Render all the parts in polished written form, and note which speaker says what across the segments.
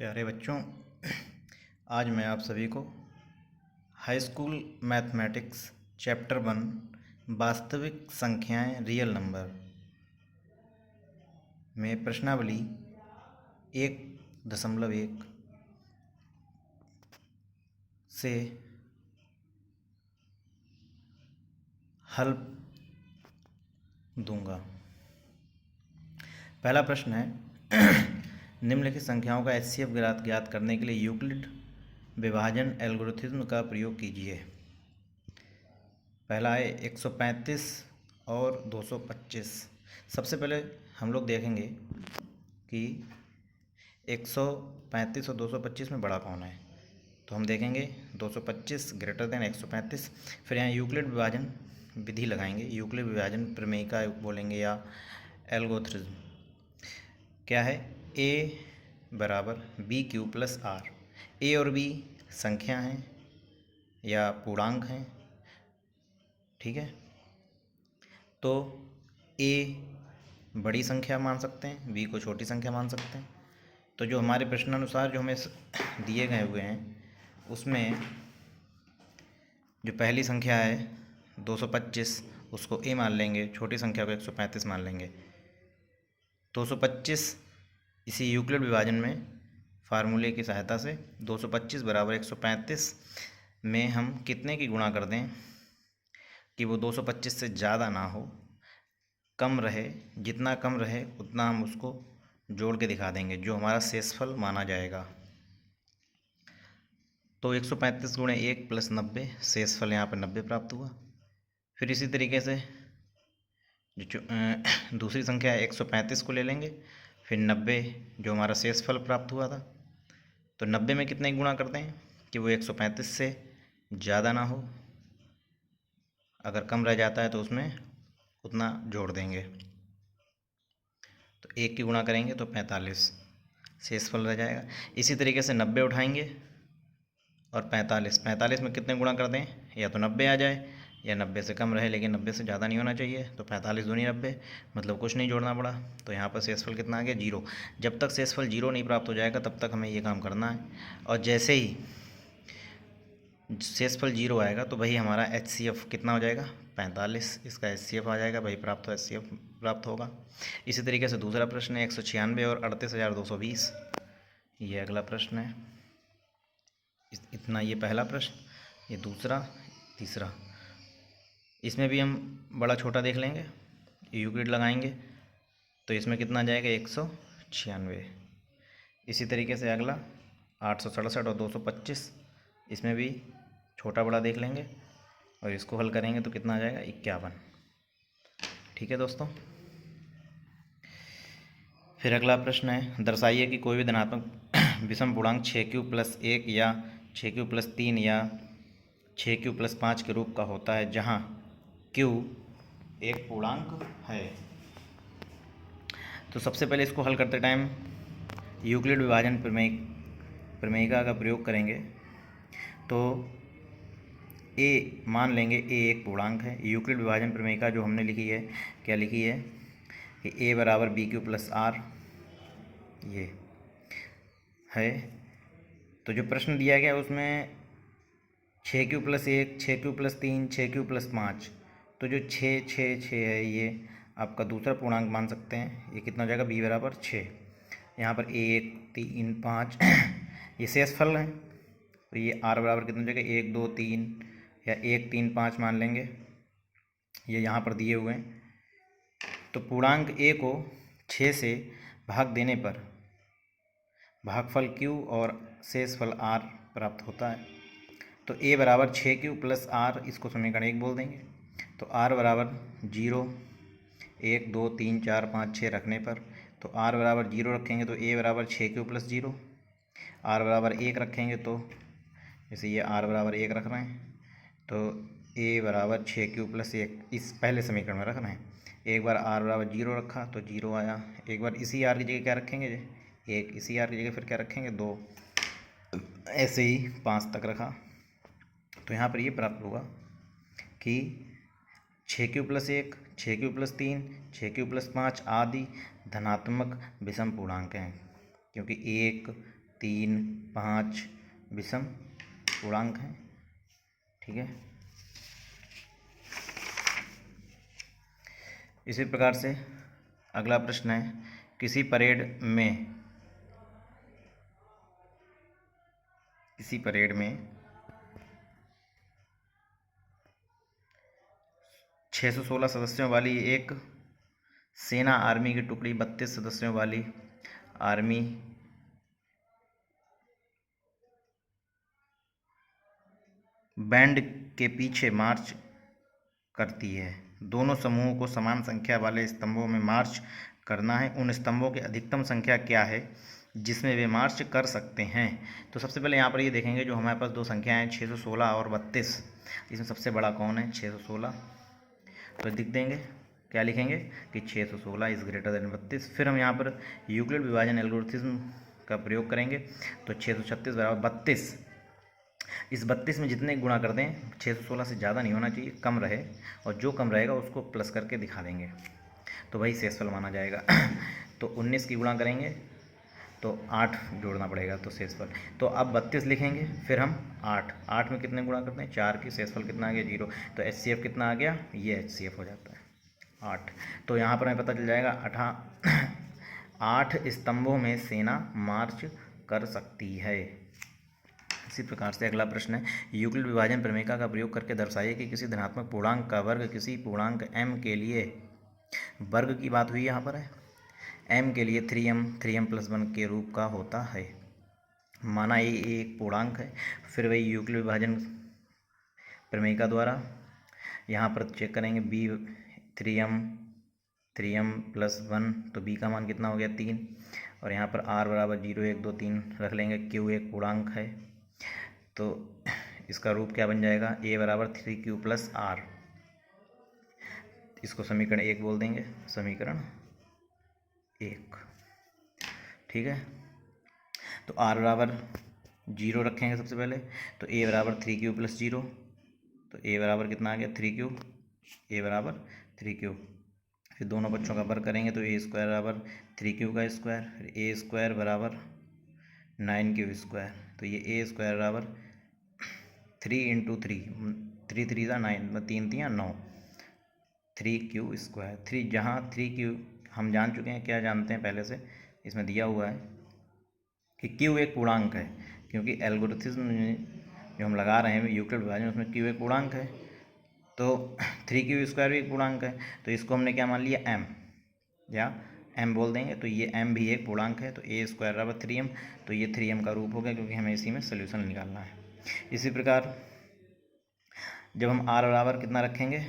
Speaker 1: प्यारे बच्चों, आज मैं आप सभी को हाई स्कूल मैथमेटिक्स चैप्टर 1 वास्तविक संख्याएं रियल नंबर में प्रश्नावली 1.1 से हल दूंगा। पहला प्रश्न है निम्नलिखित संख्याओं का एचसीएफ ज्ञात करने के लिए यूक्लिड विभाजन एल्गोरिथ्म का प्रयोग कीजिए। पहला है 135 और 225। सबसे पहले हम लोग देखेंगे कि 135 और 225 में बड़ा कौन है, तो हम देखेंगे 225 ग्रेटर देन 135। फिर यहाँ यूक्लिड विभाजन विधि लगाएंगे, यूक्लिड विभाजन प्रमेयिका बोलेंगे या एल्गोरिथ्म। क्या है? ए बराबर बी क्यू प्लस आर। ए और बी संख्या हैं या पूर्णांक हैं, ठीक है। तो ए बड़ी संख्या मान सकते हैं, बी को छोटी संख्या मान सकते हैं। तो जो हमारे प्रश्नानुसार जो हमें दिए गए हुए हैं उसमें जो पहली संख्या है 225 उसको ए मान लेंगे, छोटी संख्या को 135 मान लेंगे। 225 इसी यूक्लिड विभाजन में फार्मूले की सहायता से 225 बराबर 135 में हम कितने की गुणा कर दें कि वो 225 से ज़्यादा ना हो, कम रहे। जितना कम रहे उतना हम उसको जोड़ के दिखा देंगे, जो हमारा शेषफल माना जाएगा। तो 135 गुणे 1 प्लस 90, शेषफल यहाँ पर 90 प्राप्त हुआ। फिर इसी तरीके से जो दूसरी संख्या है 135 को ले लेंगे, फिर 90 जो हमारा शेषफल प्राप्त हुआ था। तो 90 में कितने गुणा करते हैं कि वो 135 से ज़्यादा ना हो, अगर कम रह जाता है तो उसमें उतना जोड़ देंगे। तो 1 की गुणा करेंगे तो 45 शेषफल रह जाएगा। इसी तरीके से 90 उठाएंगे और 45 में कितने गुणा कर दें, या तो 90 आ जाए या 90 से कम रहे, लेकिन 90 से ज़्यादा नहीं होना चाहिए। तो 45 दूनी 90, मतलब कुछ नहीं जोड़ना पड़ा। तो यहाँ पर शेषफल कितना आ गया? 0। जब तक शेषफल 0 नहीं प्राप्त हो जाएगा तब तक हमें ये काम करना है। और जैसे ही शेषफल 0 आएगा तो वही हमारा एचसीएफ कितना हो जाएगा? 45। इसका एचसीएफ आ जाएगा, वही प्राप्त हो एचसीएफ प्राप्त होगा। इसी तरीके से दूसरा प्रश्न है 196 और 38,220। ये अगला प्रश्न है। इतना ये पहला प्रश्न, ये दूसरा, तीसरा। इसमें भी हम बड़ा छोटा देख लेंगे, यूक्लिड लगाएंगे तो इसमें कितना आ जाएगा? 196। इसी तरीके से अगला 867 और 225, इसमें भी छोटा बड़ा देख लेंगे और इसको हल करेंगे तो कितना आ जाएगा? 51। ठीक है दोस्तों। फिर अगला प्रश्न है, दर्शाइए कि कोई भी धनात्मक विषम पूर्णांक 6q प्लस 1 या 6q प्लस 3 या 6q प्लस 5 के रूप का होता है जहाँ q एक पूर्णांक है। तो सबसे पहले इसको हल करते टाइम यूक्लिड विभाजन प्रमेयिका का प्रयोग करेंगे। तो a मान लेंगे, a एक पूर्णांक है। यूक्लिड विभाजन प्रमेयिका जो हमने लिखी है, क्या लिखी है कि a बराबर बी क्यू प्लस आर, ये है। तो जो प्रश्न दिया गया उसमें 6q plus 1, 6q plus 3, 6q plus 5, तो जो 6 है ये आपका दूसरा पूर्णांक मान सकते हैं। ये कितना हो जाएगा? b बराबर 6। यहाँ पर 1, 3, 5 ये शेषफल है। तो ये r बराबर कितना हो जाएगा? 1, 2, 3 या 1, 3, 5 मान लेंगे, ये यहाँ पर दिए हुए हैं। तो पूर्णांक a को 6 से भाग देने पर भागफल q और शेषफल r प्राप्त होता है। तो a बराबर 6q प्लस r, इसको समीकरण 1 बोल देंगे। तो r बराबर 0, 1, 2, 3, 4, 5, 6 रखने पर, तो r बराबर 0 रखेंगे तो a बराबर 6q प्लस 0। r बराबर 1 रखेंगे तो जैसे ये r बराबर 1 रख रहे हैं तो a बराबर 6q प्लस 1 इस पहले समीकरण में रखना है। एक बार r बराबर 0 रखा तो 0 आया। एक बार इसी r की जगह क्या रखेंगे? 1। इसी r की जगह फिर क्या रखेंगे? 2। ऐसे ही 5 तक रखा। तो यहाँ पर ये प्राप्त होगा कि 6q plus 1, 6q plus 3, 6q plus 5 आदि धनात्मक विषम पूर्णांक हैं, क्योंकि 1, 3, 5 विषम पूर्णांक हैं। ठीक है, इसी प्रकार से अगला प्रश्न है, किसी परेड में 616 सदस्यों वाली एक सेना आर्मी की टुकड़ी 32 सदस्यों वाली आर्मी बैंड के पीछे मार्च करती है। दोनों समूहों को समान संख्या वाले स्तंभों में मार्च करना है। उन स्तंभों की अधिकतम संख्या क्या है जिसमें वे मार्च कर सकते हैं? तो सबसे पहले यहाँ पर ये देखेंगे, जो हमारे पास दो संख्याएं हैं 616 और 32, इसमें सबसे बड़ा कौन है? 616। तो लिख देंगे, क्या लिखेंगे कि 616 इज़ ग्रेटर देन 32। फिर हम यहाँ पर यूक्लिड विभाजन एल्गोरिथ्म का प्रयोग करेंगे। तो 636 बराबर 32, इस 32 में जितने गुणा कर दें 616 से ज़्यादा नहीं होना चाहिए, कम रहे, और जो कम रहेगा उसको प्लस करके दिखा देंगे, तो वही शेषफल माना जाएगा। तो 19 की गुणा करेंगे तो 8 जोड़ना पड़ेगा, तो शेषफल। तो अब 32 लिखेंगे, फिर हम 8 में कितने गुणा करते हैं? 4 की, शेषफल कितना आ गया? 0। तो HCF कितना आ गया? ये HCF हो जाता है 8। तो यहाँ पर हमें पता चल जाएगा 8 स्तंभों में सेना मार्च कर सकती है। इसी प्रकार से अगला प्रश्न है, यूक्लिड विभाजन प्रमेय का प्रयोग करके दर्शाइए कि किसी धनात्मक पूर्णांक का वर्ग किसी पूर्णांक m के लिए, वर्ग की बात हुई यहाँ पर है, m के लिए 3m+1 के रूप का होता है। माना ये एक पूर्णांक है। फिर वही यूक्लिड विभाजन प्रमेय द्वारा यहाँ पर चेक करेंगे, b 3m+1, तो b का मान कितना हो गया? 3। और यहाँ पर r बराबर 0, 1, 2, 3 रख लेंगे। q एक पूर्णांक है, तो इसका रूप क्या बन जाएगा? a बराबर 3q + r। इसको समीकरण 1 बोल देंगे, समीकरण 1। ठीक है, तो r बराबर 0 रखेंगे सबसे पहले। तो a बराबर 3q + 0, तो a बराबर कितना आ गया? 3q, a बराबर 3q। फिर दोनों बच्चों का वर्ग करेंगे, तो a² बराबर 3q का स्क्वायर, फिर a² बराबर 9q²। तो ये a² बराबर 3 × 3, 3 3 = 9, 3 3 = 9, 3q²। 3 जहाँ 3q हम जान चुके हैं, क्या जानते हैं पहले से, इसमें दिया हुआ है कि q एक पूर्णांक है, क्योंकि एल्गोरिथ्म जो हम लगा रहे हैं यूक्लिड विभाजन, उसमें q एक पूर्णांक है। तो 3q² भी एक पूर्णांक है, तो इसको हमने क्या मान लिया? m, या m बोल देंगे। तो ये m भी एक पूर्णांक है, तो a² बराबर 3m, तो ये 3m का रूप हो गया, क्योंकि हमें इसी में सोल्यूशन निकालना है। इसी प्रकार जब हम r बराबर कितना रखेंगे?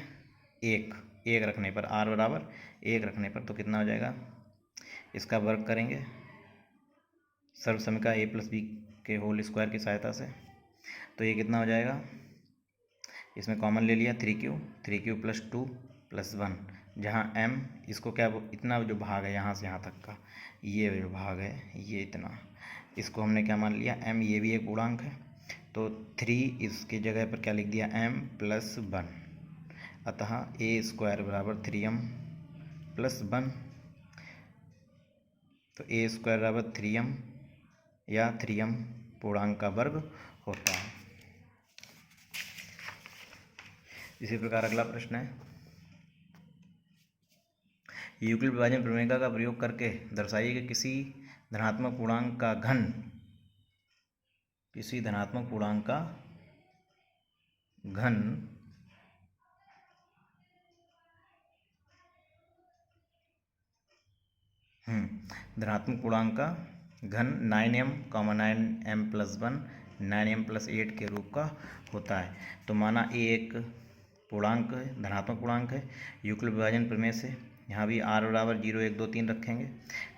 Speaker 1: 1 रखने पर, r बराबर 1 रखने पर, तो कितना हो जाएगा? इसका वर्ग करेंगे सर्व समीकरण a + b के होल स्क्वायर की सहायता से। तो ये कितना हो जाएगा? इसमें कॉमन ले लिया 3q + 2 + 1, जहाँ m, इसको क्या, इतना जो भाग है यहाँ से यहाँ तक का, ये जो भाग है ये इतना, इसको हमने क्या मान लिया? m। ये भी एक पूर्णांक है, तो 3 इसकी जगह पर क्या लिख दिया? m + 1। अतः a² बराबर 3m + 1, तो a² बराबर 3m या 3m पूर्णांक का वर्ग होता है। इसी प्रकार अगला प्रश्न है, यूक्लिड विभाजन प्रमेय का प्रयोग करके दर्शाइए कि किसी धनात्मक पूर्णांक का घन, किसी धनात्मक पूर्णांक का घन धनात्मक पूर्णांक का घन 9m, 9m+1, 9m+8 के रूप का होता है। तो माना a एक पूर्णांक है, धनात्मक पूर्णांक है। यूक्लिड विभाजन प्रमेय से यहाँ भी r बराबर 0, 1, 2, 3 रखेंगे।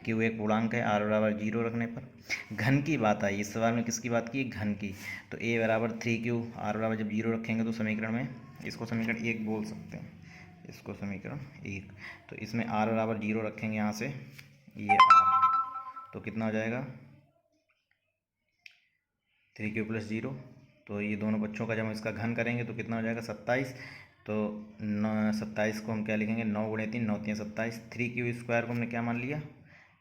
Speaker 1: q एक पूर्णांक है, r बराबर 0 रखने पर घन की बात आई। इस सवाल में किसकी बात की? घन की। तो a बराबर 3q, r बराबर जब 0 रखेंगे तो समीकरण में इसको समीकरण 1 बोल सकते हैं, इसको समीकरण 1। तो इसमें r बराबर 0 रखेंगे यहाँ से, ये r, तो कितना हो जाएगा? 3q + 0। तो ये दोनों बच्चों का जब हम इसका घन करेंगे तो कितना हो जाएगा? 27। तो 27 को हम क्या लिखेंगे? 9 × 3, 9 × 3 = 27। 3q² को हमने क्या मान लिया?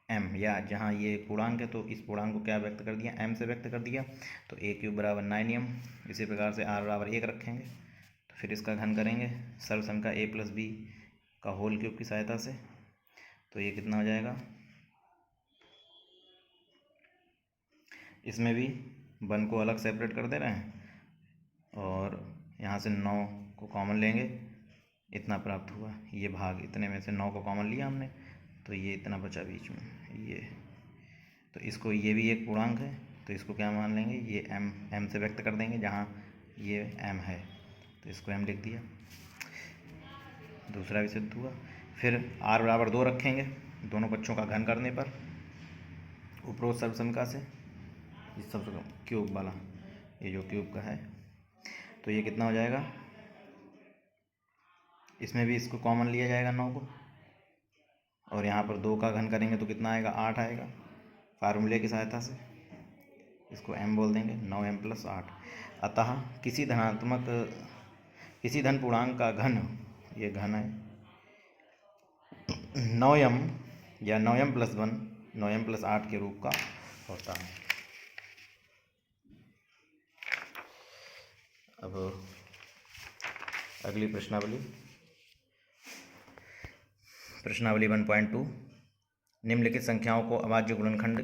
Speaker 1: एम, या जहाँ ये पूर्णांक है तो इस पूर्णांक को क्या व्यक्त कर दिया, एम से व्यक्त कर दिया। तो ए क्यूब बराबर 9m। इसी प्रकार से आर बराबर 1 रखेंगे तो फिर इसका घन करेंगे सर्व संख्या ए प्लस बी का होल क्यूब की सहायता से। तो ये कितना हो जाएगा, इसमें भी 1 को अलग सेपरेट कर दे रहे हैं और यहाँ से 9 को कॉमन लेंगे, इतना प्राप्त हुआ। ये भाग इतने में से 9 को कॉमन लिया हमने तो ये इतना बचा बीच में ये। तो इसको, ये भी एक पूर्णांक है तो इसको क्या मान लेंगे, ये एम से व्यक्त कर देंगे जहाँ ये एम है तो इसको एम लिख दिया। दूसरा भी सिद्ध हुआ। फिर आर बराबर 2 रखेंगे दोनों पक्षों का घन करने पर उपरोक्त सर्व समीकरण से, इस सब क्यूब वाला, ये जो क्यूब का है। तो ये कितना हो जाएगा, इसमें भी इसको कॉमन लिया जाएगा 9 को, और यहाँ पर 2 का घन करेंगे तो कितना आएगा, 8 आएगा। फार्मूले की सहायता से इसको m बोल देंगे, 9m + 8। अतः किसी धन पूर्णांक का घन, ये घन है 9m या 9m + 1, 9m + 8 के रूप का होता है। अब अगली प्रश्नावली 1.2, निम्नलिखित संख्याओं को अभाज्य गुणनखंड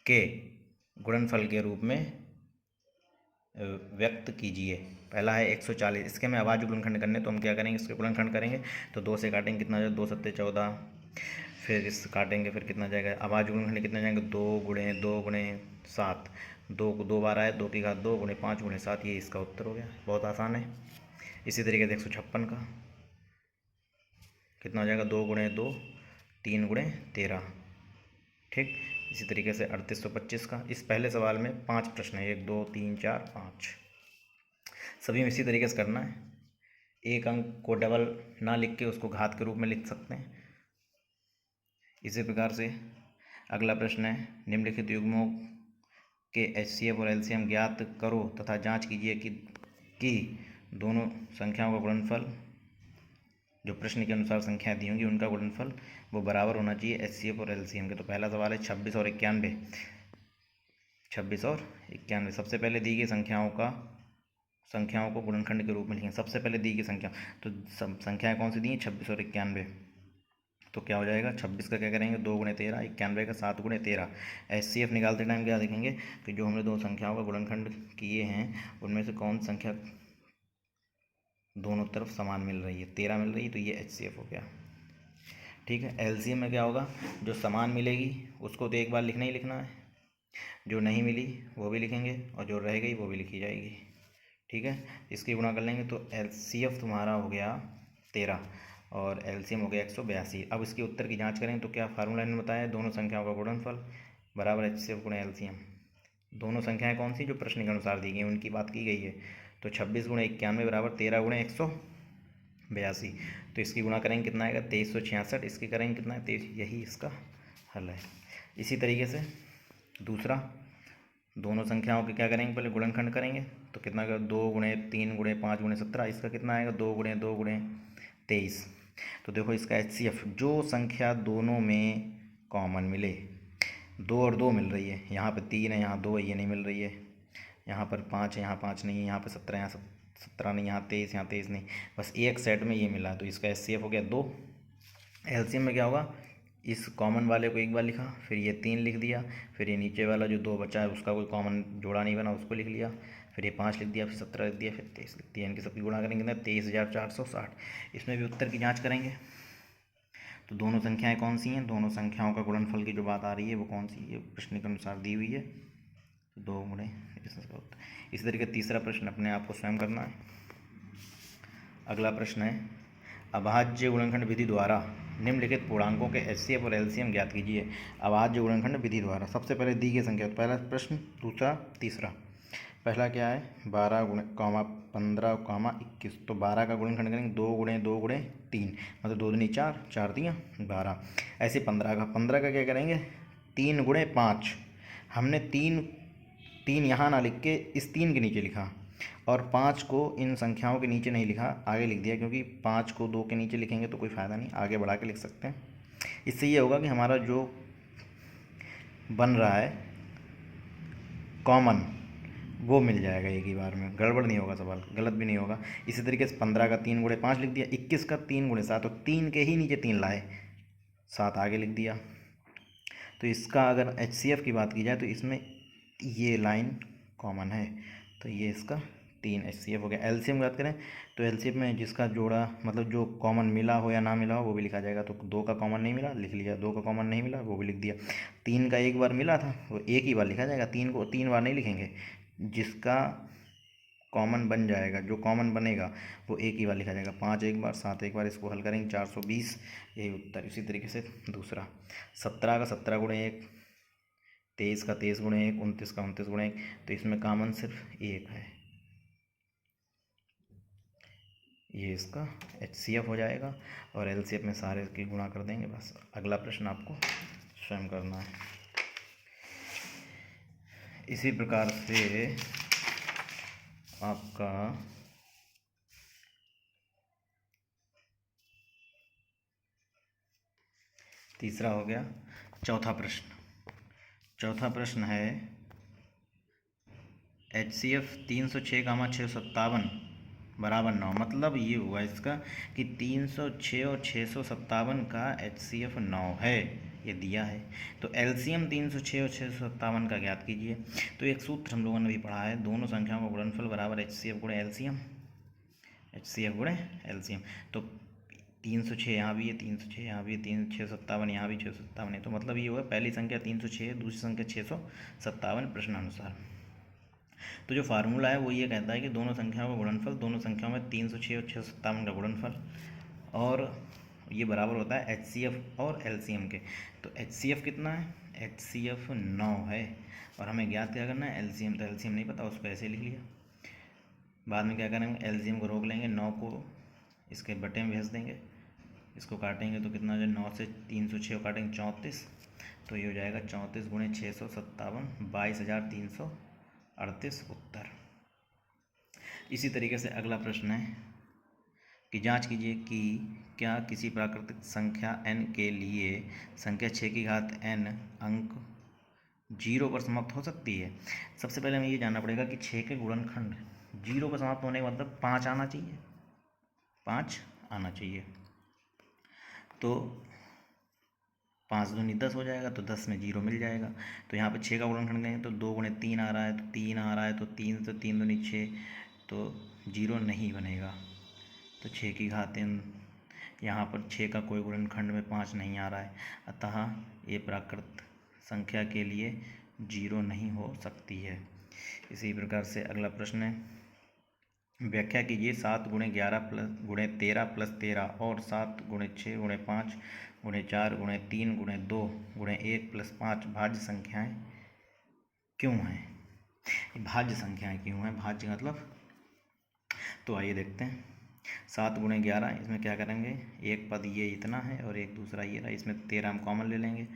Speaker 1: के गुणनफल के रूप में व्यक्त कीजिए। पहला है 140। इसके में अभाज्य गुणनखंड करने तो हम क्या करेंगे, इसके गुणनखंड करेंगे तो 2 से काटेंगे, कितना जाएगा 2 × 7 = 14। फिर इस काटेंगे, फिर कितना जाएगा, अभाज्य गुणनखंड कितना जाएंगे, 2 × 2 × 7, 2 को 2 बार आए, 2 की घात 2 × 5 × 7, ये इसका उत्तर हो गया। बहुत आसान है। इसी तरीके से 156 का कितना हो जाएगा, 2 × 2 3 × 13, ठीक। इसी तरीके से 3825 का, इस पहले सवाल में 5 प्रश्न है, 1 2 3 4 5, सभी में इसी तरीके से करना है। एक अंक को डबल ना लिख के उसको घात के रूप में लिख सकते हैं। इसी प्रकार से अगला प्रश्न है, निम्नलिखित युग्मों के HCF और LCM ज्ञात करो तथा जांच कीजिए कि दोनों संख्याओं का गुणनफल, जो प्रश्न के अनुसार संख्याएं दी होंगी उनका गुणनफल वो बराबर होना चाहिए HCF और LCM के। तो पहला सवाल है 26 और 91। 26 और 91, सबसे पहले दी गई संख्याओं को गुणनखंड के रूप में लिखेंगे। सबसे पहले दी गई संख्या, तो संख्याएं कौन सी दी हैं, 26 और 91। तो क्या हो जाएगा, 26 का क्या करेंगे, 2 × 13, 91 का 7 × 13। HCF निकालते टाइम क्या देखेंगे कि जो हमने दो संख्याओं का गुणनखंड किए हैं उनमें से कौन संख्या दोनों तरफ समान मिल रही है, 13 मिल रही है, तो ये HCF हो गया, ठीक है। LCM में क्या होगा, जो समान मिलेगी उसको तो एक बार लिखना ही लिखना है, जो नहीं मिली वो भी लिखेंगे और जो रह गई वो भी लिखी जाएगी, ठीक है। इसकी गुणा कर लेंगे तो LCF तुम्हारा हो गया 13 और LCM हो गया 182। अब इसके उत्तर की जांच करें तो क्या फार्मूला ने बताया, दोनों संख्याओं का गुणनफल बराबर HCF × LCM। दोनों संख्याएं कौन सी जो प्रश्न के अनुसार दी गई उनकी बात की गई है। तो 26 × 91 बराबर 13 × 182। तो इसकी गुणा करेंगे कितना आएगा, 2366। इसकी करेंगे कितना है, 23। यही इसका हल है। इसी तरीके से दूसरा, दोनों संख्याओं के क्या करेंगे, पहले गुणनखंड करेंगे तो कितना आएगा, 2 × 3 × 5 × 17। इसका कितना आएगा, 2 × 2 × 23। तो देखो इसका HCF, जो संख्या दोनों में कॉमन मिले, 2 और 2 मिल रही है, यहाँ पर 3 है, यहाँ 2 है, ये नहीं मिल रही है, यहाँ पर 5 है, यहाँ 5 नहीं है, यहाँ पर 17 है, यहाँ 17 नहीं, यहाँ 23, यहाँ 23 नहीं, बस एक सेट में ये मिला, तो इसका HCF हो गया 2। LCM में क्या होगा, इस कॉमन वाले को एक बार लिखा, फिर ये 3 लिख दिया, फिर ये नीचे वाला जो 2 बचा है उसका कोई कॉमन जोड़ा नहीं बना उसको लिख लिया, फिर ये 5 लिख दिया, फिर 17 लिख दिया, फिर 23 लिख दिया। इनकी सबकी गुणा करेंगे ना 23460। इसमें भी उत्तर की जाँच करेंगे तो दोनों संख्याएं कौन सी हैं, दोनों संख्याओं का गुणनफल की जो बात आ रही है वो कौन सी है, प्रश्न के अनुसार दी हुई है, तो 2 × इसका उत्तर। इसी तरीके तीसरा प्रश्न अपने आप को स्वयं करना है। अगला प्रश्न है, अभाज्य गुणनखंड विधि द्वारा निम्नलिखित पूर्णांकों के HCF और LCM ज्ञात कीजिए। अभाज्य गुणनखंड विधि द्वारा सबसे पहले दी गई संख्या, पहला प्रश्न, दूसरा, तीसरा। पहला क्या है, 12 × 15 × 21। तो 12 का गुणनखंड करेंगे 2 × 2 × 3, मतलब 2 दूनी 4, 4 दिया 12। ऐसे 15 का क्या करेंगे, 3 × 5। हमने 3 यहाँ ना लिख के इस 3 के नीचे लिखा और 5 को इन संख्याओं के नीचे नहीं लिखा, आगे लिख दिया, क्योंकि 5 को 2 के नीचे लिखेंगे तो कोई फ़ायदा नहीं, आगे बढ़ा के लिख सकते हैं। इससे ये होगा कि हमारा जो बन रहा है कॉमन, वो मिल जाएगा एक ही बार में, गड़बड़ नहीं होगा, सवाल गलत भी नहीं होगा। इसी तरीके से 15 का 3 गुणे 5 लिख दिया, 21 का 3 गुणे 7, तो 3 के ही नीचे 3 लाए, 7 आगे लिख दिया। तो इसका अगर HCF की बात की जाए तो इसमें ये लाइन कॉमन है, तो ये इसका 3 HCF हो गया। LCM की बात करें तो LCM में जिसका जोड़ा मतलब जो कॉमन मिला हो या ना मिला हो वो भी लिखा जाएगा। तो 2 का कॉमन नहीं मिला लिख लिया, 2 का कॉमन नहीं मिला वो भी लिख दिया। 3 का एक बार मिला था वो एक ही बार लिखा जाएगा, 3 को 3 बार नहीं लिखेंगे। जिसका कॉमन बन जाएगा, जो कॉमन बनेगा वो एक ही बार लिखा जाएगा। 5 एक बार, 7 एक बार, इसको हल करेंगे 420, यही उत्तर। इसी तरीके से दूसरा 17 का 17 गुणे 1, 23 का 23 गुणे 1, 29 का 29 गुणे 1, तो इसमें कॉमन सिर्फ 1 है, ये इसका HCF हो जाएगा। और LCF में सारे की गुणा कर देंगे बस। अगला प्रश्न आपको स्वयं करना है। इसी प्रकार से आपका तीसरा हो गया। चौथा प्रश्न है HCF 306, 657 बराबर 9। मतलब ये हुआ इसका कि 306 और 657 का HCF 9 है, ये दिया है। तो LCM 306 और 657 का ज्ञात कीजिए। तो एक सूत्र हम लोगों ने भी पढ़ा है, दोनों संख्याओं का गुणनफल बराबर HCF गुणे LCM, HCF गुणे LCM। तो 306 यहाँ भी है, 306 यहाँ भी है, 657 यहाँ भी 657 है। तो मतलब ये हुआ पहली संख्या 306 है, दूसरी संख्या 657 प्रश्नानुसार। तो जो फार्मूला है वो ये कहता है कि दोनों संख्याओं का गुणनफल, दोनों संख्याओं में 306 और 657 का गुणनफल, और ये बराबर होता है HCF और LCM के। तो HCF कितना है, HCF 9 है, और हमें ज्ञात क्या करना है LCM। तो LCM नहीं पता, उसको ऐसे लिख लिया। बाद में क्या करेंगे, LCM को रोक लेंगे, 9 को इसके बटे में भेज देंगे, इसको काटेंगे तो कितना हो जाए, 9 से 306 को काटेंगे 34, तो ये हो जाएगा 34 गुणे 657, 22,338 उत्तर। इसी तरीके से अगला प्रश्न है कि जांच कीजिए कि क्या किसी प्राकृतिक संख्या n के लिए संख्या 6 की घात n अंक 0 पर समाप्त हो सकती है। सबसे पहले हमें ये जानना पड़ेगा कि 6 के गुणनखंड 0 पर समाप्त होने का मतलब 5 आना चाहिए, 5 आना चाहिए। तो 5 दूनी 10 हो जाएगा, तो 10 में 0 मिल जाएगा। तो यहाँ पे 6 का गुणनखंड करेंगे तो 2 गुणे 3 आ रहा है, तो 3 आ रहा है, तो 3 से 3 दूनी 6, तो 0 नहीं बनेगा। तो 6 की घात n, यहाँ पर 6 का कोई गुणनखंड में 5 नहीं आ रहा है, अतः ये प्राकृत संख्या के लिए 0 नहीं हो सकती है। इसी प्रकार से अगला प्रश्न है, व्याख्या कीजिए 7 गुणे 11 प्लस गुणे 13 प्लस 13 और 7 गुणे 6 गुणे 5 गुणे 4 गुणे 3 गुणे 2 गुणे 1 प्लस 5 भाज्य संख्याएं क्यों हैं। भाज्य संख्याएं क्यों हैं, भाज्य मतलब, तो आइए देखते हैं। 7 गुणे 11, इसमें क्या करेंगे, एक पद ये इतना है और एक दूसरा ये रहा, इसमें 13 हम कॉमन ले लेंगे,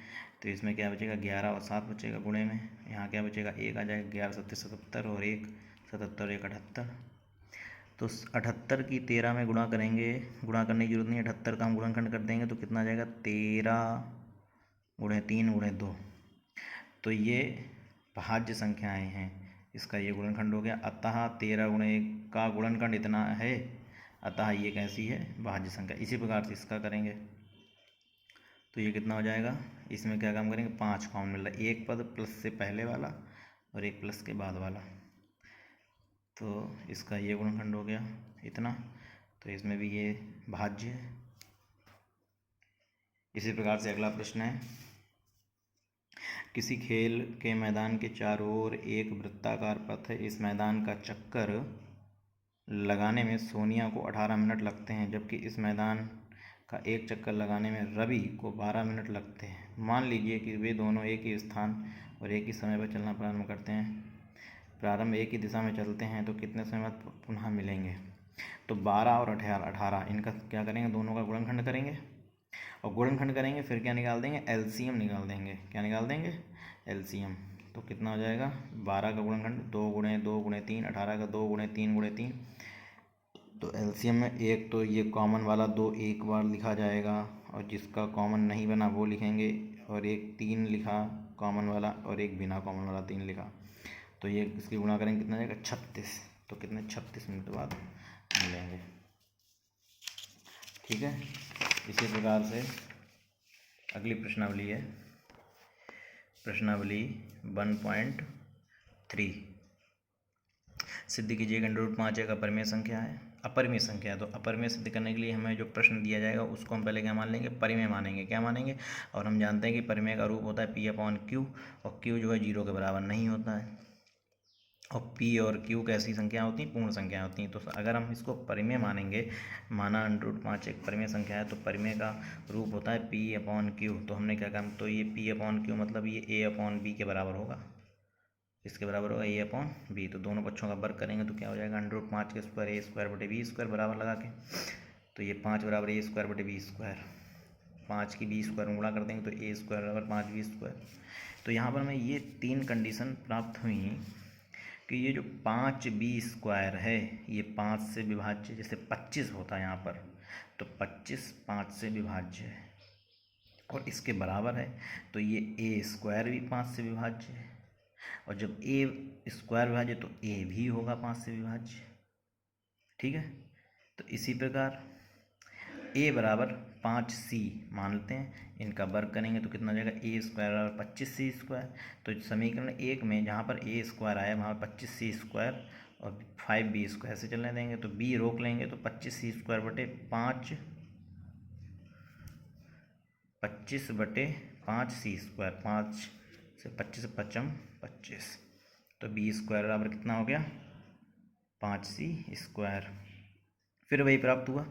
Speaker 1: तो इसमें क्या बचेगा 11 और 7 बचेगा गुणे में, यहाँ क्या बचेगा 1 आ जाएगा, 11 7 77 और 1 77 1 78। तो 78 की 13 में गुणा करेंगे, गुणा करने की जरूरत नहीं, 78 का हम गुणनखंड कर देंगे तो कितना आ जाएगा 13 गुणे 3 गुणे 2, तो ये भाज्य संख्याएं हैं, इसका ये गुणनखंड हो गया। अतः 13 गुणे 1 का गुणनखंड इतना है, अतः ये कैसी है, भाज्य संख्या। इसी प्रकार से इसका करेंगे तो ये कितना हो जाएगा, इसमें क्या काम करेंगे 5 कॉमन मिल रहा है, एक पद प्लस से पहले वाला और एक प्लस के बाद वाला, तो इसका ये गुणनखंड हो गया इतना, तो इसमें भी ये भाज्य है। इसी प्रकार से अगला प्रश्न है, किसी खेल के मैदान के चारों ओर एक वृत्ताकार पथ है, इस मैदान का चक्कर लगाने में सोनिया को 18 मिनट लगते हैं, जबकि इस मैदान का एक चक्कर लगाने में रवि को 12 मिनट लगते हैं। मान लीजिए कि वे दोनों एक ही स्थान और एक ही समय पर चलना प्रारंभ करते हैं, प्रारंभ एक ही दिशा में चलते हैं, तो कितने समय बाद पुनः मिलेंगे। तो 12 और 18 इनका क्या करेंगे, दोनों का गुणनखंड करेंगे, और गुणनखंड करेंगे फिर क्या निकाल देंगे, LCM निकाल देंगे। क्या निकाल देंगे, LCM। तो कितना हो जाएगा, 12 का गुणनखंड 2 गुणे 2 गुणे 3, 18 का 2 गुणे 3 गुणे 3, तो LCM में एक तो ये कॉमन वाला 2 एक बार लिखा जाएगा, और जिसका कॉमन नहीं बना वो लिखेंगे, और एक 3 लिखा कॉमन वाला और एक बिना कॉमन वाला 3 लिखा, तो ये इसकी गुणा करेंगे कितना जाएगा 36। तो कितने 36 मिनट बाद मिलेंगे। ठीक है, इसी प्रकार से अगली प्रश्नावली है प्रश्नावली 1.3। सिद्ध कीजिए कि √5 एक अपरिमेय संख्या है। अपरिमेय संख्या है तो अपरिमेय सिद्ध करने के लिए हमें जो प्रश्न दिया जाएगा उसको हम पहले क्या मान लेंगे, परिमेय मानेंगे। क्या मानेंगे, और हम जानते हैं कि परिमेय का रूप होता है P/Q, और Q जो है 0 के बराबर नहीं होता है, और P और Q कैसी संख्या होती हैं, पूर्ण संख्या होती हैं। तो अगर हम इसको परिमेय मानेंगे, माना √5 एक परिमेय संख्या है, तो परिमेय का रूप होता है P/Q। तो हमने क्या कहा, तो ये P/Q मतलब ये A/B के बराबर होगा, इसके बराबर होगा A/B। तो दोनों पक्षों का वर्ग करेंगे तो क्या हो जाएगा, √5 के स्क्वायर A² बराबर लगा के, तो ये 5 बराबर A² 5 की B² में गुणा कर देंगे तो A² बराबर 5B²। तो यहाँ पर हमें ये 3 कंडीशन प्राप्त हुई कि ये जो 5B² है ये 5 से विभाज्य, जैसे 25 होता है यहाँ पर, तो 25 5 से विभाज्य है और इसके बराबर है, तो ये A² भी 5 से विभाज्य है, और जब A² विभाज्य तो A भी होगा 5 से विभाज्य। ठीक है, तो इसी प्रकार A बराबर 5C मान लेते हैं, इनका वर्ग करेंगे तो कितना हो जाएगा, A² बराबर 25C²। तो समीकरण 1 में जहाँ पर A² आया वहाँ 25C² और 5B² से चलने देंगे, तो B रोक लेंगे तो 25C² बटे 5, 25 बटे 5C², 5 से 25 5 25, तो B² बराबर कितना हो गया, 5C²। फिर वही प्राप्त हुआ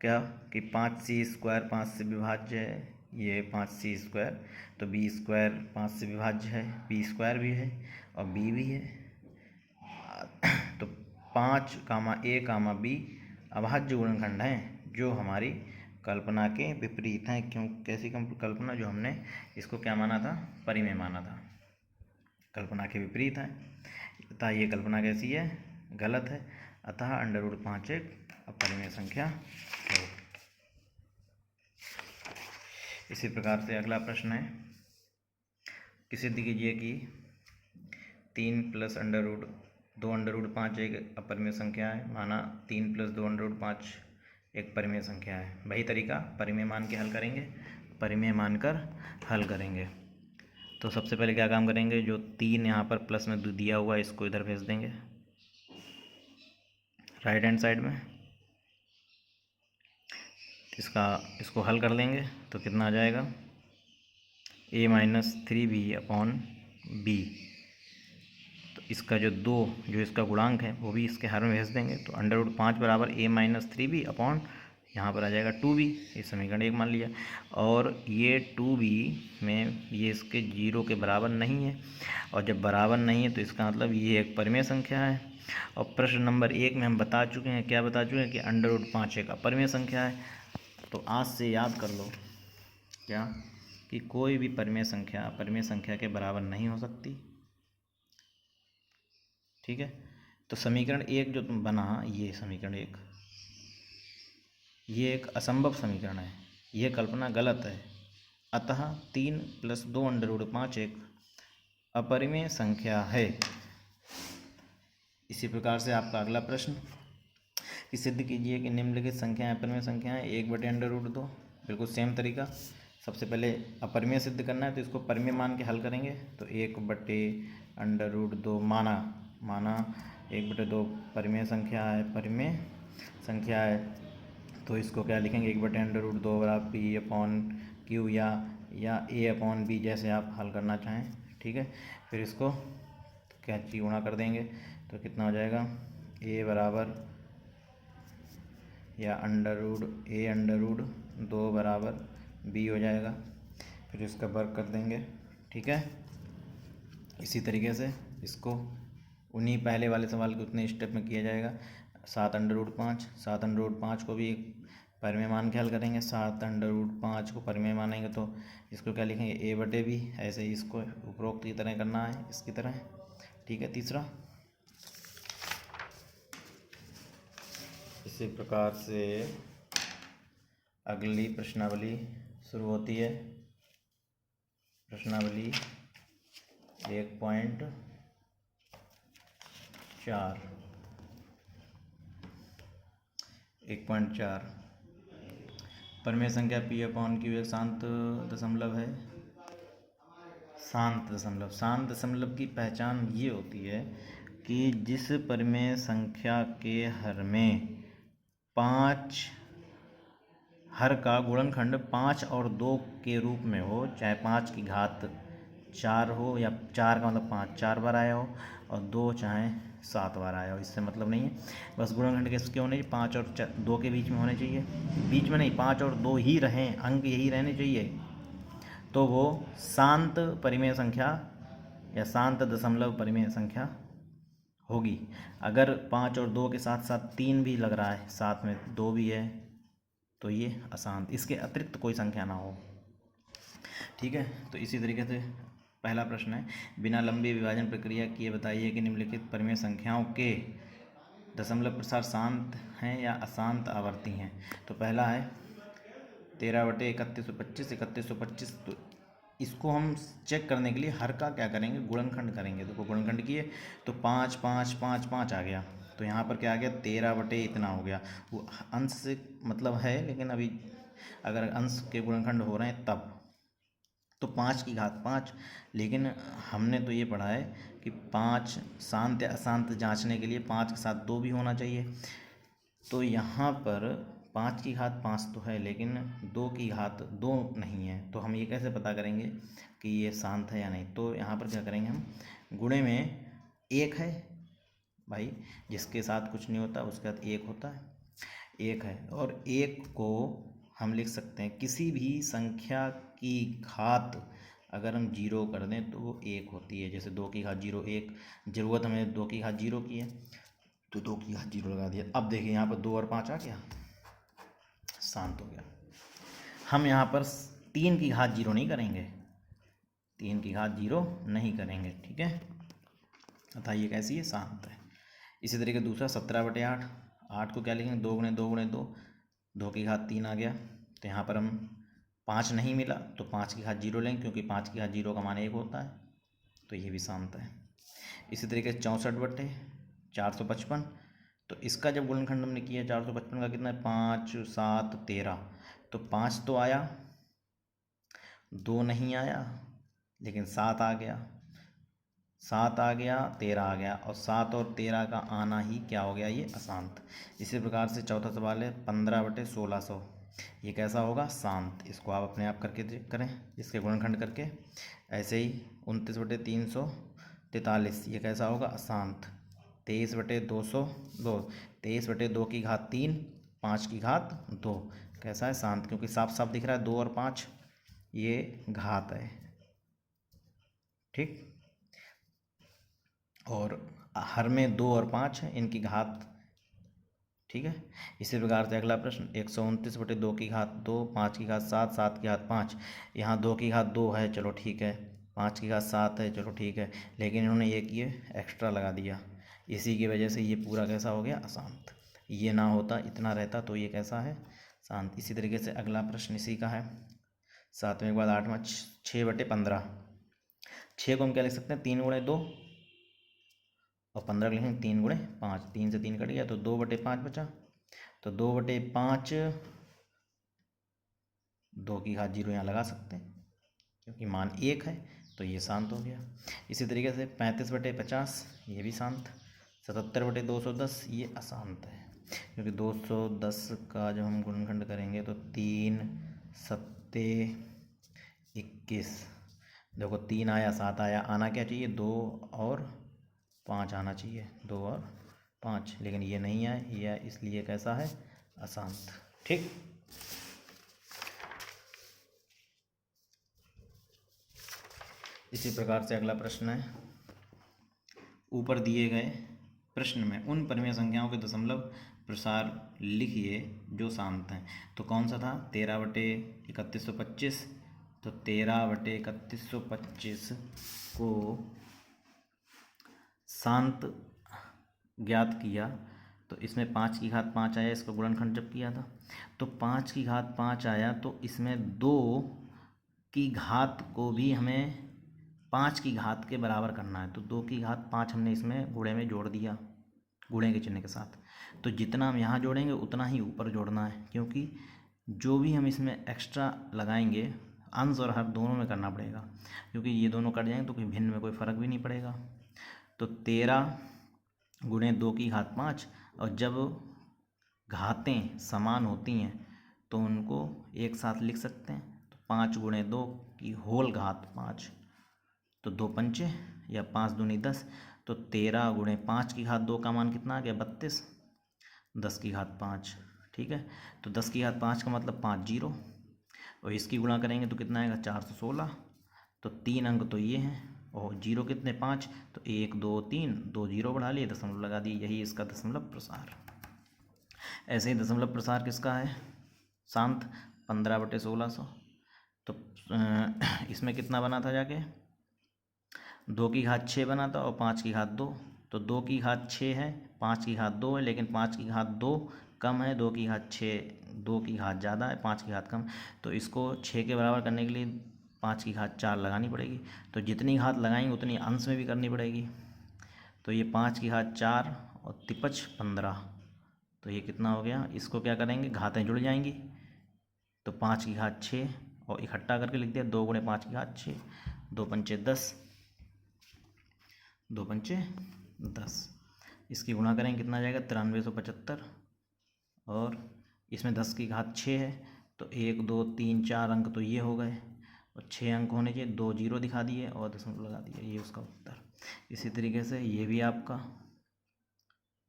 Speaker 1: क्या कि 5C² 5 से विभाज्य है, ये 5C², तो B² 5 से विभाज्य है, B² भी है और B भी है। तो 5, A, B अभाज्य गुणनखंड हैं जो हमारी कल्पना के विपरीत हैं। क्यों, कैसी कल्पना, जो हमने इसको क्या माना था, परिमेय माना था, कल्पना के विपरीत है। अतः ये कल्पना कैसी है, गलत है। अतः √5 एक अपरिमेय संख्या है। इसी प्रकार से अगला प्रश्न है कि सिद्ध कीजिए कि 3 + √2 एक अपरिमेय संख्या है। माना 3 + 2 एक परिमेय संख्या है। वही तरीका, परिमेय मान के हल करेंगे, परिमेय मानकर हल करेंगे। तो सबसे पहले क्या काम करेंगे, जो 3 यहाँ पर प्लस में दिया हुआ है इसको इधर भेज देंगे राइट हैंड साइड में, इसको हल कर लेंगे तो कितना आ जाएगा, A-3B/B। तो इसका जो इसका गुणांक है वो भी इसके हर में भेज देंगे, तो √5 बराबर A-3B अपॉन यहाँ पर आ जाएगा 2B। ये समीकरण 1 मान लिया, और ये 2B में ये इसके 0 के बराबर नहीं है, और जब बराबर नहीं है तो इसका मतलब ये एक परिमेय संख्या है। और प्रश्न नंबर 1 में हम बता चुके हैं, क्या बता चुके हैं कि √5 एक अपरिमेय संख्या है। तो आज से याद कर लो क्या, कि कोई भी परिमेय संख्या अपरिमेय संख्या के बराबर नहीं हो सकती। ठीक है, तो समीकरण 1 जो तुम बना, ये समीकरण 1 ये एक असंभव समीकरण है, यह कल्पना गलत है। अतः 3 + 2 √5 एक अपरिमेय संख्या है। इसी प्रकार से आपका अगला प्रश्न कि सिद्ध कीजिए कि निम्नलिखित संख्याएं अपरिमेय संख्याएं 1/√2। बिल्कुल सेम तरीका, सबसे पहले अपरिमेय सिद्ध करना है तो इसको परिमेय मान के हल करेंगे। तो 1/√2 माना 1/2 परिमेय संख्या है, तो इसको क्या लिखेंगे, 1/√2 बराबर P/Q या A/B, जैसे आप हल करना चाहें। ठीक है, फिर इसको क्या गुणा कर देंगे तो कितना हो जाएगा, A बराबर या A√2 बराबर B हो जाएगा, फिर इसका वर्ग कर देंगे। ठीक है, इसी तरीके से इसको उन्हीं पहले वाले सवाल के उतने स्टेप में किया जाएगा। 7√5 को भी परिमेय मान के हल करेंगे। 7√5 को परिमेय मानेंगे तो इसको क्या लिखेंगे, A/B। ऐसे ही इसको उपरोक्त की तरह करना है, इसकी तरह। ठीक है, तीसरा इसी प्रकार से अगली प्रश्नावली शुरू होती है। प्रश्नावली 1.4 1.4 परिमेय संख्या पी अपॉन क्यू एक शांत दशमलव है। शांत दशमलव की पहचान ये होती है कि जिस परिमेय संख्या के हर में 5 हर का गुणनखंड 5 और 2 के रूप में हो, चाहे 5 की घात 4 हो या 4 का मतलब 5 4 बार आया हो और 2 चाहे 7 बार आया हो, इससे मतलब नहीं है। बस गुणनखंड किसके होने चाहिए? 5 और 2 के बीच में होने चाहिए, बीच में नहीं, 5 और 2 ही रहें, अंक यही रहने चाहिए, तो वो शांत परिमेय संख्या या शांत दशमलव परिमेय संख्या होगी। अगर 5 और 2 के साथ साथ 3 भी लग रहा है, साथ में 2 भी है, तो ये अशांत, इसके अतिरिक्त कोई संख्या ना हो। ठीक है, तो इसी तरीके से पहला प्रश्न है, बिना लंबी विभाजन प्रक्रिया किए बताइए कि निम्नलिखित परिमेय संख्याओं के दशमलव प्रसार शांत हैं या अशांत आवर्ती हैं। तो पहला है 13/3125 3125। तो इसको हम चेक करने के लिए हर का क्या करेंगे? गुणनखंड करेंगे। देखो गुणनखंड किए तो 5 5 5 5 आ गया, तो यहाँ पर क्या आ गया? 13 इतना हो गया। वो अंश से मतलब है, लेकिन अभी अगर अंश के गुणनखंड हो रहे हैं तब तो 5 की घात 5, लेकिन हमने तो ये पढ़ा है कि 5 शांत या अशांत जांचने के लिए 5 के साथ 2 भी होना चाहिए। तो यहाँ पर 5 की घात 5 तो है, लेकिन 2 की घात 2 नहीं है, तो हम ये कैसे पता करेंगे कि ये शांत है या नहीं? तो यहाँ पर क्या करेंगे हम? गुणे में 1 है भाई, जिसके साथ कुछ नहीं होता उसके साथ 1 होता है, 1 है, और 1 को हम लिख सकते हैं किसी भी संख्या की घात अगर हम 0 कर दें तो वो 1 होती है। जैसे 2 की घात 0 1, ज़रूरत हमें 2 की घात 0 की है तो 2 की घात 0 लगा दिया। अब देखिए यहाँ पर 2 और 5 आ गया, शांत हो गया। हम यहाँ पर 3 की घात 0 नहीं करेंगे, 3 की घात 0 नहीं करेंगे, ठीक है, बताइए कैसी है? शांत है। इसी तरीके दूसरा 17/8, 8 को क्या लिखेंगे? 2 गुणे 2 गुणे 2, 2 की घात 3 आ गया, तो यहाँ पर हम 5 नहीं मिला तो 5 की घात 0 लेंगे, क्योंकि 5 की घात 0 का मान 1 होता है, तो ये भी शांत है। इसी तरीके 64/455, तो इसका जब गुणनखंड हमने किया 455 का कितना है? 5 7 13, तो 5 तो आया, 2 नहीं आया, लेकिन 7 आ गया, 7 आ गया, 13 आ गया, और 7 और 13 का आना ही क्या हो गया? ये अशांत। इसी प्रकार से चौथा सवाल है 15/1600, ये कैसा होगा? शांत। इसको आप अपने आप करके चेक करें, इसके गुणनखंड करके। ऐसे ही 29/343, ये कैसा होगा? अशांत। 23/202, 23/2 की घात 3, 5 की घात 2, कैसा है? शांत, क्योंकि साफ साफ दिख रहा है 2 और 5 ये घात है, ठीक। और हर में 2 और 5 है, इनकी घात, ठीक है। इसी प्रकार से अगला प्रश्न 129/2 की घात 2, 5 की घात 7, 7 की घात 5, यहाँ 2 की घात 2 है, चलो ठीक है, 5 की घात 7 है, चलो ठीक है, लेकिन इन्होंने एक ये एक्स्ट्रा लगा दिया, इसी की वजह से ये पूरा कैसा हो गया? अशांत। ये ना होता, इतना रहता, तो ये कैसा है? शांत। इसी तरीके से अगला प्रश्न इसी का है, 7वें के बाद 8वां 6/15, 6 को हम क्या लिख सकते हैं? 3 गुणे 2, और 15 लिखेंगे 3 गुणे 5, 3 से 3 कट गया तो 2/5 बचा, तो 2/5, 2 की घात 0 यहाँ लगा सकते हैं क्योंकि मान 1 है, तो ये शांत हो गया। इसी तरीके से 35/50, ये भी शांत। 77/210, ये अशांत है, क्योंकि 210 का जब हम गुणनखंड करेंगे तो 3 सत्ते 21, देखो 3 आया, 7 आया, आना क्या चाहिए? 2 और 5 आना चाहिए, 2 और 5, लेकिन ये नहीं आए, ये इसलिए कैसा है? अशांत, ठीक। इसी प्रकार से अगला प्रश्न है, ऊपर दिए गए प्रश्न में उन परिमेय संख्याओं के दशमलव प्रसार लिखिए जो शांत हैं। तो कौन सा था? 13/3125, तो 13/3125 को शांत ज्ञात किया, तो इसमें 5 की घात 5 आया, इसका गुणनखंड जब किया था तो 5 की घात 5 आया, तो इसमें 2 की घात को भी हमें 5 की घात के बराबर करना है, तो 2 की घात 5 हमने इसमें गुणे में जोड़ दिया, गुणे के चिन्ह के साथ। तो जितना हम यहाँ जोड़ेंगे उतना ही ऊपर जोड़ना है, क्योंकि जो भी हम इसमें एक्स्ट्रा लगाएंगे अंश और हर दोनों में करना पड़ेगा, क्योंकि ये दोनों कट जाएंगे तो कोई भिन्न में कोई फ़र्क भी नहीं पड़ेगा। तो 13 गुणे 2 की घात 5, और जब घातें समान होती हैं तो उनको एक साथ लिख सकते हैं। तो 5 गुणे 2 की होल घात 5, तो 2 पंचे या 5 दूनी 10, तो 13 गुणे 5 की घात 2 का मान कितना आ गया 32, 10 की घात 5। ठीक है, तो 10 की घात 5 का मतलब 5 जीरो, और इसकी गुणा करेंगे तो कितना आएगा 416। तो 3 अंक तो ये हैं, और जीरो कितने 5, तो 1 2 3, 2 जीरो बढ़ा लिए, दशमलव लगा दिए, यही इसका दशमलव प्रसार। ऐसे ही दशमलव प्रसार किसका है शांत, 15/1600। तो इसमें कितना बना था जाके, 2 की घात 6 बना था और 5 की घात 2। तो 2 की घात 6 है, 5 की घात 2 है, लेकिन 5 की घात 2 कम है, 2 की घात 6, 2 की घात ज़्यादा है, 5 की घात कम। तो इसको 6 के बराबर करने के लिए 5 की घात 4 लगानी पड़ेगी। तो जितनी घात लगाएंगे उतनी अंश में भी करनी पड़ेगी। तो ये 5 की घात 4 और तिपच 15, तो ये कितना हो गया, इसको क्या करेंगे घातें जुड़ जाएंगी, तो 5 की घात 6 और इकट्ठा करके लिख दिया 2 गुणे 5 की घात 6, 2 पंचे 10, 2 पंचे 10। इसकी गुणा करेंगे कितना आ जाएगा 9375, और इसमें 10 की घात 6 है, तो 1 2 3 4 अंक तो ये हो गए, और 6 अंक होने चाहिए, 2 जीरो दिखा दिए और दशमलव लगा दिया, ये उसका उत्तर। इसी तरीके से ये भी आपका,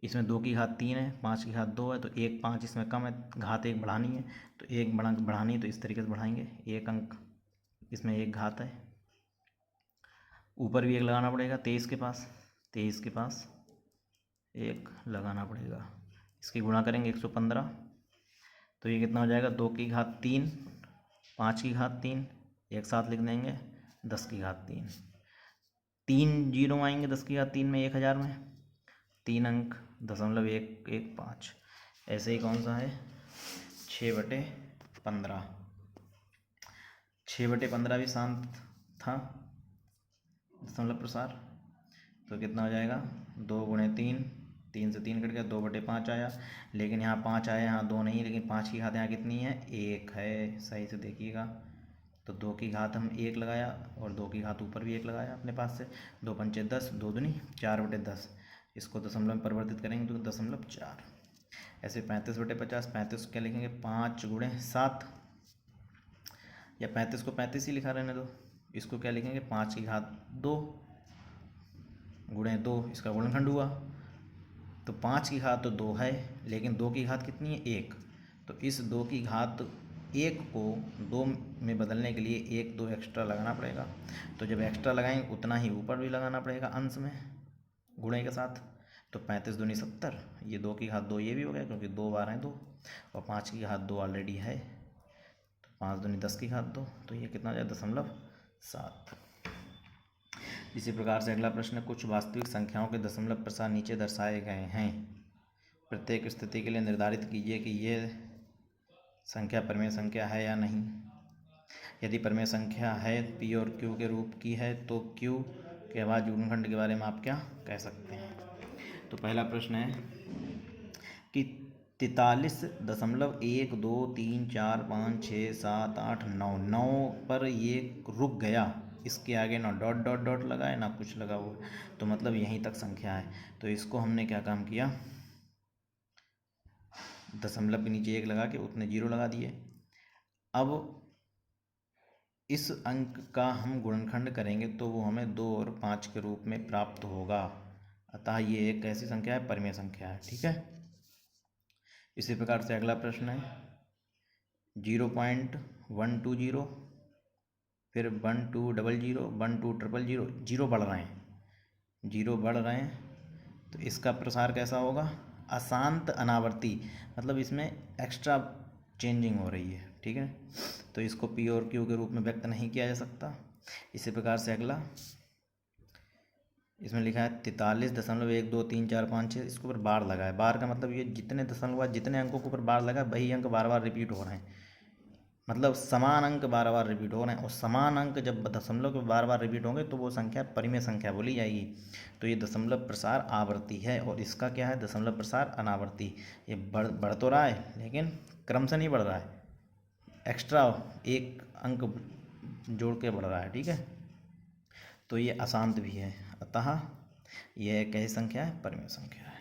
Speaker 1: इसमें 2 की घात 3 है, 5 की घात 2 है, तो 1 5 इसमें कम है, घात 1 बढ़ानी है, तो 1 बढ़ानी है, तो इस तरीके से बढ़ाएंगे, 1 अंक इसमें 1 घात है, ऊपर भी 1 लगाना पड़ेगा, 23 के पास 1 लगाना पड़ेगा। इसकी गुणा करेंगे 115, तो ये कितना हो जाएगा 2 की घात 3, 5 की घात 3, एक साथ लिख देंगे 10 की घात 3, 3 जीरो आएंगे 10 की घात 3 में 1000 में, 3 अंक 0.115। ऐसे ही कौन सा है 6/15, 6/15 भी शांत था दशमलव प्रसार। तो कितना हो जाएगा 2 गुणे 3, 3 से 3 कट गया, 2/5 आया, लेकिन यहाँ 5 आया, यहाँ 2 नहीं, लेकिन 5 की घात यहाँ कितनी है 1 है, सही से देखिएगा। तो 2 की घात हम 1 लगाया और 2 की घात ऊपर भी 1 लगाया अपने पास से, 2 पंचे 10, 2 दूनी 4/10, इसको दशमलव में परिवर्तित करेंगे तो 0.4। ऐसे 35/50, 35 क्या लिखेंगे 5 गुणे 7, या 35 को 35 ही लिखा रहने दो, इसको क्या लिखेंगे 5 की घात 2 गुणे 2, इसका गुणनखंड हुआ, तो 5 की घात तो 2 है, लेकिन 2 की घात कितनी है 1, तो इस 2 की घात 1 को 2 में बदलने के लिए 1 2 एक्स्ट्रा लगाना पड़ेगा। तो जब एक्स्ट्रा लगाएंगे उतना ही ऊपर भी लगाना पड़ेगा अंश में गुणे के साथ। तो 35 दूनी 70, ये 2 की घात 2 ये भी हो गया, क्योंकि 2 बार हैं 2, और 5 की घात 2 ऑलरेडी है, तो 5 दूनी 10 की घात 2, तो ये कितना हो जाए 0.7। इसी प्रकार से अगला प्रश्न, कुछ वास्तविक संख्याओं के दशमलव प्रसार नीचे दर्शाए गए हैं। प्रत्येक स्थिति के लिए निर्धारित कीजिए कि ये संख्या परिमेय संख्या है या नहीं। यदि परिमेय संख्या है, पी और क्यू के रूप की है, तो क्यू के अभाज्य गुणनखंड के बारे में आप क्या कह सकते हैं। तो पहला प्रश्न है कि 43.123456789 पर ये रुक गया, इसके आगे ना डॉट डॉट डॉट लगा है ना कुछ लगा हुआ, तो मतलब यहीं तक संख्या है। तो इसको हमने क्या काम किया, दशमलव के नीचे 1 लगा के उतने जीरो लगा दिए। अब इस अंक का हम गुणनखंड करेंगे तो वो हमें 2 और 5 के रूप में प्राप्त होगा, अतः ये एक कैसी संख्या है, परिमेय संख्या है। ठीक है, इसी प्रकार से अगला प्रश्न है 0.120, फिर 1200, 1200, जीरो बढ़ रहे हैं, जीरो बढ़ रहे हैं, तो इसका प्रसार कैसा होगा, अशांत अनावर्ती, मतलब इसमें एक्स्ट्रा चेंजिंग हो रही है। ठीक है, तो इसको पी और क्यू के रूप में व्यक्त नहीं किया जा सकता। इसी प्रकार से अगला, इसमें लिखा है 43.12345, इसके ऊपर बार लगा है। बार का मतलब ये जितने दशमलव जितने अंकों के ऊपर बार लगा वही अंक बार बार रिपीट हो रहे हैं, मतलब समान अंक बार बार रिपीट हो रहे हैं, और समान अंक जब दशमलव के बार बार रिपीट होंगे तो वो संख्या परिमेय संख्या बोली जाएगी। तो ये दशमलव प्रसार आवर्ती है, और इसका क्या है, दशमलव प्रसार अनावर्ती। ये बढ़ तो रहा है लेकिन क्रम से नहीं बढ़ रहा है, एक्स्ट्रा एक अंक जोड़ के बढ़ रहा है, ठीक है। तो ये अशांत भी है, अतः यह कैसी संख्या है, परिमेय संख्या है।